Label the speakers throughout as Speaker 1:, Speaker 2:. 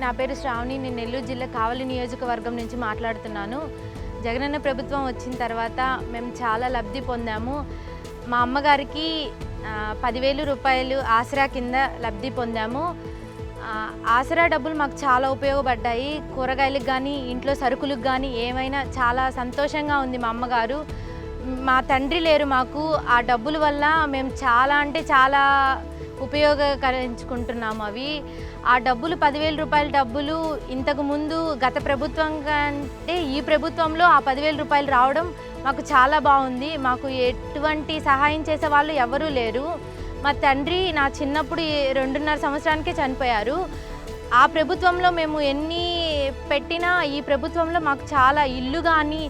Speaker 1: నా పేరు శ్రావణి. నేను నెల్లూరు జిల్లా కావలి నియోజకవర్గం నుంచి మాట్లాడుతున్నాను. జగనన్న ప్రభుత్వం వచ్చిన తర్వాత మేము చాలా లబ్ధి పొందాము. మా అమ్మగారికి 10,000 రూపాయలు ఆసరా కింద లబ్ధి పొందాము. ఆసరా డబ్బులు మాకు చాలా ఉపయోగపడ్డాయి. కూరగాయలకు కానీ ఇంట్లో సరుకులకు కానీ ఏమైనా చాలా సంతోషంగా ఉంది. మా అమ్మగారు, మా తండ్రి లేరు మాకు. ఆ డబ్బుల వల్ల మేము చాలా అంటే చాలా ఉపయోగకరించుకుంటున్నాము. అవి ఆ డబ్బులు 10,000 రూపాయల డబ్బులు ఇంతకుముందు గత ప్రభుత్వం కంటే ఈ ప్రభుత్వంలో ఆ 10,000 రూపాయలు రావడం మాకు చాలా బాగుంది. మాకు ఎటువంటి సహాయం చేసే వాళ్ళు ఎవరూ లేరు. మా తండ్రి నా చిన్నప్పుడు 2.5 సంవత్సరానికే చనిపోయారు. ఆ ప్రభుత్వంలో మేము ఎన్ని పెట్టినా ఈ ప్రభుత్వంలో మాకు చాలా ఇల్లు కానీ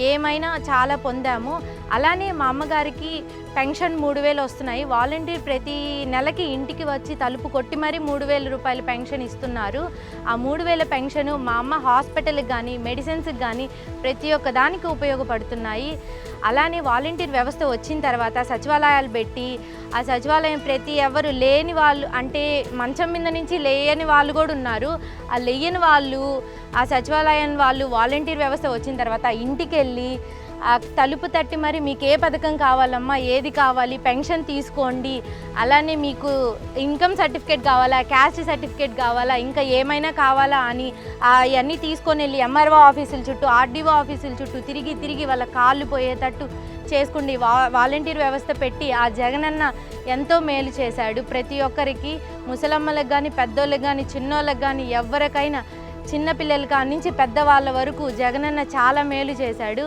Speaker 1: ఏమైనా చాలా పొందాము. అలానే మా అమ్మగారికి పెన్షన్ 3,000 వస్తున్నాయి. వాలంటీర్ ప్రతి నెలకి ఇంటికి వచ్చి తలుపు కొట్టి మరీ 3,000 రూపాయల పెన్షన్ ఇస్తున్నారు. ఆ 3,000 పెన్షన్ మా అమ్మ హాస్పిటల్కి కానీ మెడిసిన్స్కి కానీ ప్రతి ఒక్క దానికి ఉపయోగపడుతున్నాయి. అలానే వాలంటీర్ వ్యవస్థ వచ్చిన తర్వాత సచివాలయాలు పెట్టి ఆ సచివాలయం ప్రతి ఎవరు లేని వాళ్ళు అంటే మంచం మీద నుంచి లేయని వాళ్ళు కూడా ఉన్నారు. ఆ లేయని వాళ్ళు ఆ సచివాలయం వాళ్ళు వాలంటీర్ వ్యవస్థ వచ్చిన తర్వాత ఇంటికి వెళ్ళి ఆ తలుపు తట్టి మరి మీకు ఏ పథకం కావాలమ్మా, ఏది కావాలి, పెన్షన్ తీసుకోండి, అలానే మీకు ఇన్కమ్ సర్టిఫికేట్ కావాలా, క్యాస్ట్ సర్టిఫికేట్ కావాలా, ఇంకా ఏమైనా కావాలా అని అవన్నీ తీసుకొని వెళ్ళి ఎంఆర్ఓ ఆఫీసుల చుట్టూ ఆర్డీఓ ఆఫీసుల చుట్టూ తిరిగి వాళ్ళ కాళ్ళు పోయేటట్టు చేసుకుండి వాలంటీర్ వ్యవస్థ పెట్టి ఆ జగనన్న ఎంతో మేలు చేశాడు. ప్రతి ఒక్కరికి ముసలమ్మలకు కానీ పెద్దోళ్ళకి కానీ చిన్నోళ్ళకి కానీ ఎవరికైనా చిన్నపిల్లల కాడి నుంచి పెద్దవాళ్ళ వరకు జగనన్న చాలా మేలు చేశాడు.